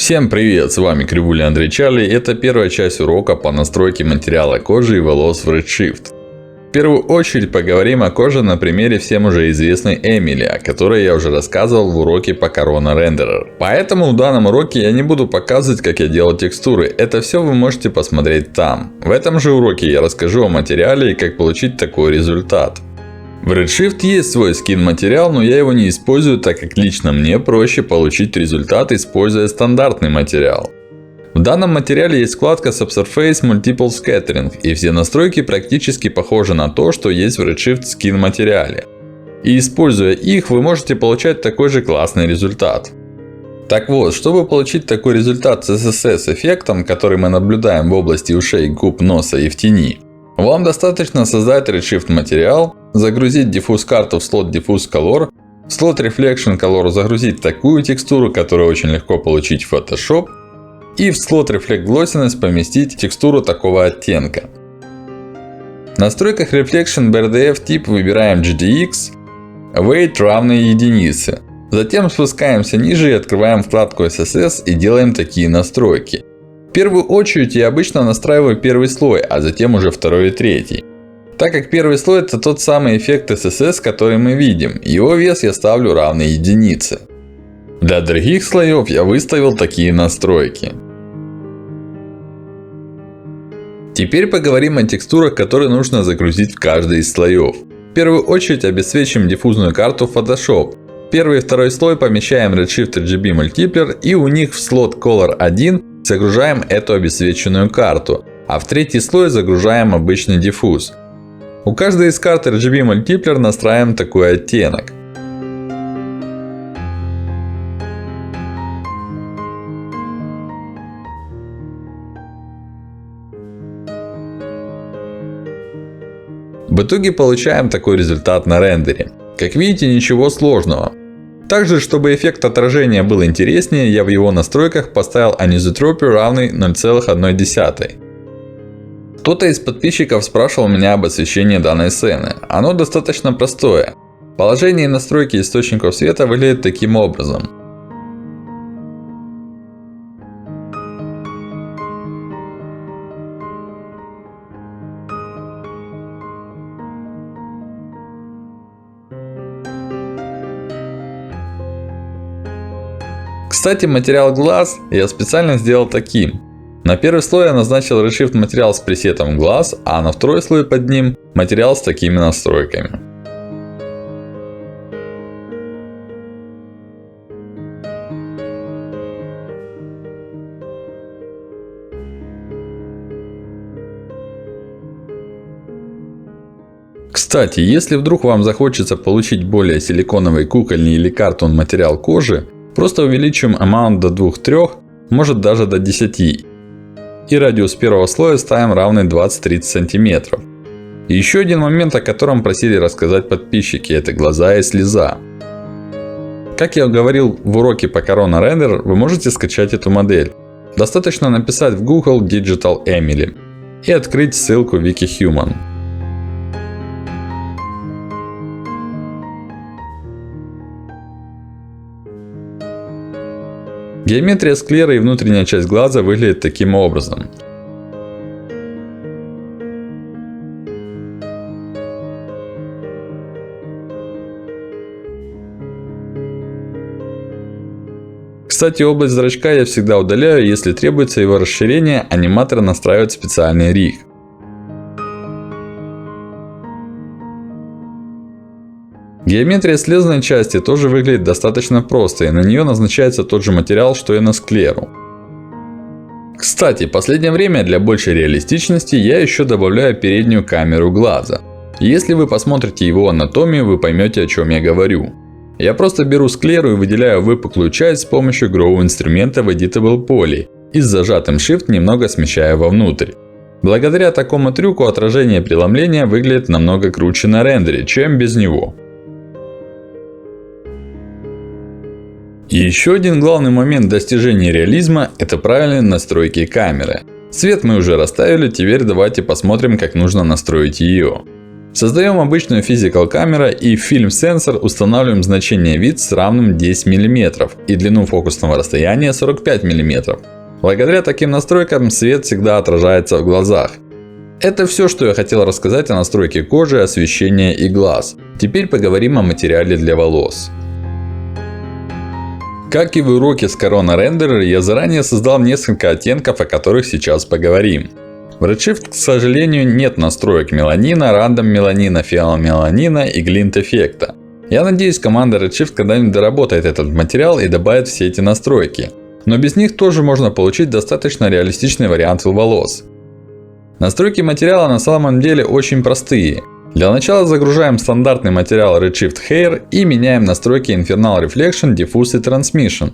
Всем привет, с вами Кривуля Андрей Чарли. Это первая часть урока по настройке материала кожи и волос в Redshift. В первую очередь поговорим о коже на примере всем уже известной Эмили, о которой я уже рассказывал в уроке по Corona Renderer. Поэтому в данном уроке я не буду показывать, как я делал текстуры. Это все вы можете посмотреть там. В этом же уроке я расскажу о материале и как получить такой результат. В Redshift есть свой скин материал, но я его не использую, так как лично мне проще получить результат, используя стандартный материал. В данном материале есть вкладка Subsurface Multiple Scattering, и все настройки практически похожи на то, что есть в Redshift скин материале. И используя их, вы можете получать такой же классный результат. Так вот, чтобы получить такой результат с SSS эффектом, который мы наблюдаем в области ушей, губ, носа и в тени, вам достаточно создать Redshift материал, загрузить Diffuse карту в слот Diffuse Color, в слот Reflection Color загрузить такую текстуру, которую очень легко получить в Photoshop, и в слот Reflect Glossiness поместить текстуру такого оттенка. В настройках Reflection BRDF тип выбираем GDX, Weight равный единице. Затем спускаемся ниже и открываем вкладку SSS и делаем такие настройки. В первую очередь я обычно настраиваю первый слой, а затем уже второй и третий. Так как первый слой это тот самый эффект SSS, который мы видим. Его вес я ставлю равный единице. Для других слоев я выставил такие настройки. Теперь поговорим о текстурах, которые нужно загрузить в каждый из слоев. В первую очередь обесцвечим диффузную карту в Photoshop. Первый и второй слой помещаем Redshift RGB Multiplier и у них в слот Color 1 загружаем эту обесцвеченную карту. А в третий слой загружаем обычный диффуз. У каждой из карт RGB Multiplier настраиваем такой оттенок. В итоге получаем такой результат на рендере. Как видите, ничего сложного. Также, чтобы эффект отражения был интереснее, я в его настройках поставил Anisotropy равный 0,1. Кто-то из подписчиков спрашивал меня об освещении данной сцены. Оно достаточно простое. Положение и настройки источников света выглядят таким образом. Кстати, материал глаз я специально сделал таким. На первый слой я назначил Redshift материал с пресетом глаз, а на второй слой под ним материал с такими настройками. Кстати, если вдруг вам захочется получить более силиконовый, кукольный или картон материал кожи, просто увеличим amount до 2-3, может даже до 10. И радиус первого слоя ставим равный 20-30 см. И еще один момент, о котором просили рассказать подписчики, это глаза и слеза. Как я говорил в уроке по Corona Renderer, вы можете скачать эту модель. Достаточно написать в Google Digital Emily и открыть ссылку Wikihuman. Геометрия склеры и внутренняя часть глаза выглядит таким образом. Кстати, область зрачка я всегда удаляю, если требуется его расширение, аниматор настраивает специальный риг. Геометрия слезной части тоже выглядит достаточно просто, и на нее назначается тот же материал, что и на склеру. Кстати, в последнее время для большей реалистичности я еще добавляю переднюю камеру глаза. Если вы посмотрите его анатомию, вы поймете, о чем я говорю. Я просто беру склеру и выделяю выпуклую часть с помощью Grow инструмента в Editable Poly и с зажатым Shift немного смещаю вовнутрь. Благодаря такому трюку отражение преломления выглядит намного круче на рендере, чем без него. И еще один главный момент достижения реализма – это правильные настройки камеры. Свет мы уже расставили, теперь давайте посмотрим, как нужно настроить ее. Создаем обычную Physical Camera и в Film Sensor устанавливаем значение width с равным 10 мм и длину фокусного расстояния 45 мм. Благодаря таким настройкам свет всегда отражается в глазах. Это все, что я хотел рассказать о настройке кожи, освещения и глаз. Теперь поговорим о материале для волос. Как и в уроке с Corona Renderer, я заранее создал несколько оттенков, о которых сейчас поговорим. В Redshift, к сожалению, нет настроек меланина, рандом меланина, фиал-меланина и глинт эффекта. Я надеюсь, команда Redshift когда-нибудь доработает этот материал и добавит все эти настройки. Но без них тоже можно получить достаточно реалистичный вариант волос. Настройки материала на самом деле очень простые. Для начала загружаем стандартный материал Redshift Hair и меняем настройки Infernal Reflection, Diffuse и Transmission.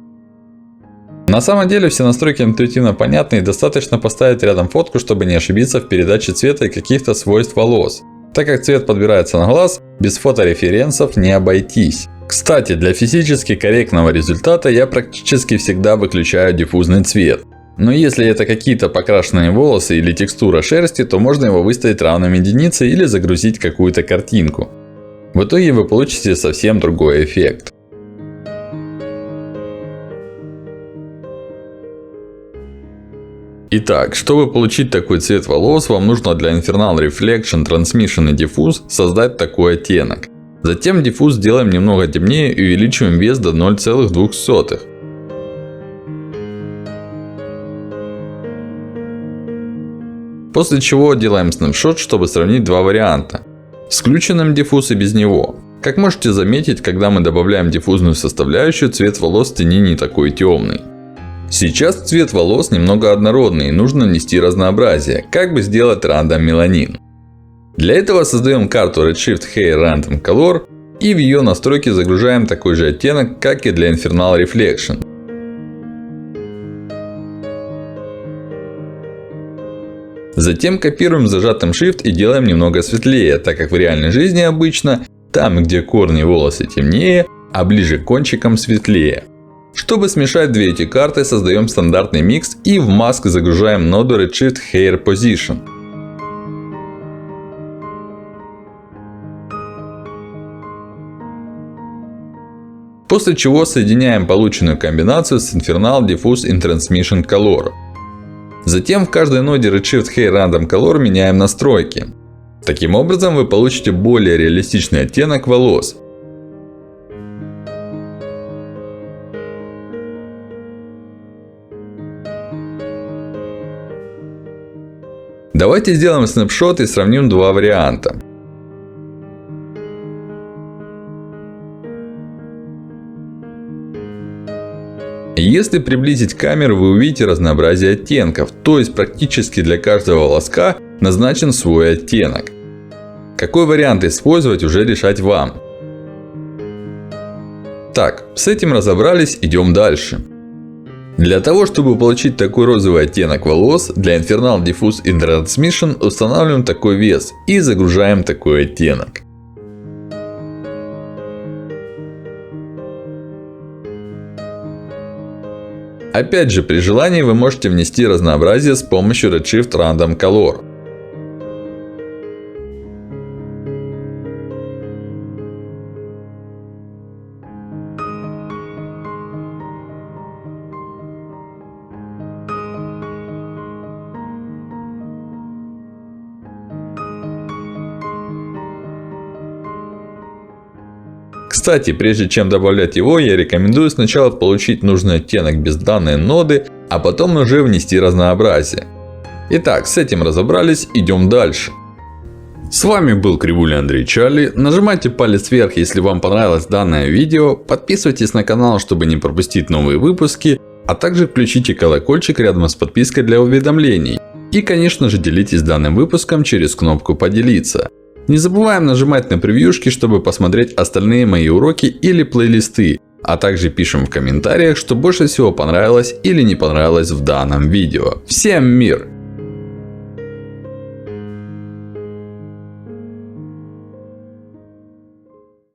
На самом деле все настройки интуитивно понятны и достаточно поставить рядом фотку, чтобы не ошибиться в передаче цвета и каких-то свойств волос. Так как цвет подбирается на глаз, без фотореференсов не обойтись. Кстати, для физически корректного результата я практически всегда выключаю диффузный цвет. Но если это какие-то покрашенные волосы или текстура шерсти, то можно его выставить равным единице или загрузить какую-то картинку. В итоге вы получите совсем другой эффект. Итак, чтобы получить такой цвет волос, вам нужно для Infernal Reflection, Transmission и Diffuse создать такой оттенок. Затем Diffuse сделаем немного темнее и увеличиваем вес до 0,02. После чего делаем снапшот, чтобы сравнить два варианта. С включенным Diffuse и без него. Как можете заметить, когда мы добавляем диффузную составляющую, цвет волос в тени не такой темный. Сейчас цвет волос немного однородный и нужно нести разнообразие, как бы сделать рандом меланин. Для этого создаем карту Redshift Hair Random Color и в ее настройки загружаем такой же оттенок, как и для Infernal Reflection. Затем копируем зажатым Shift и делаем немного светлее, так как в реальной жизни обычно там, где корни волосы темнее, а ближе к кончикам светлее. Чтобы смешать две эти карты, создаем стандартный микс и в маск загружаем ноду Redshift Hair Position. После чего соединяем полученную комбинацию с Infernal, Diffuse и Transmission Color. Затем в каждой ноде Redshift Hair Random Color меняем настройки. Таким образом вы получите более реалистичный оттенок волос. Давайте сделаем снапшот и сравним два варианта. Если приблизить камеру, вы увидите разнообразие оттенков. То есть практически для каждого волоска назначен свой оттенок. Какой вариант использовать, уже решать вам. Так, с этим разобрались, идем дальше. Для того, чтобы получить такой розовый оттенок волос, для Infernal, Diffuse и Transmission устанавливаем такой вес и загружаем такой оттенок. Опять же, при желании вы можете внести разнообразие с помощью Redshift Random Color. Кстати, прежде чем добавлять его, я рекомендую сначала получить нужный оттенок без данной ноды, а потом уже внести разнообразие. Итак, с этим разобрались, идем дальше. С вами был Кривуля Андрей Чарли. Нажимайте палец вверх, если вам понравилось данное видео. Подписывайтесь на канал, чтобы не пропустить новые выпуски. А также включите колокольчик рядом с подпиской для уведомлений. И конечно же делитесь данным выпуском через кнопку поделиться. Не забываем нажимать на превьюшки, чтобы посмотреть остальные мои уроки или плейлисты. А также пишем в комментариях, что больше всего понравилось или не понравилось в данном видео. Всем мир!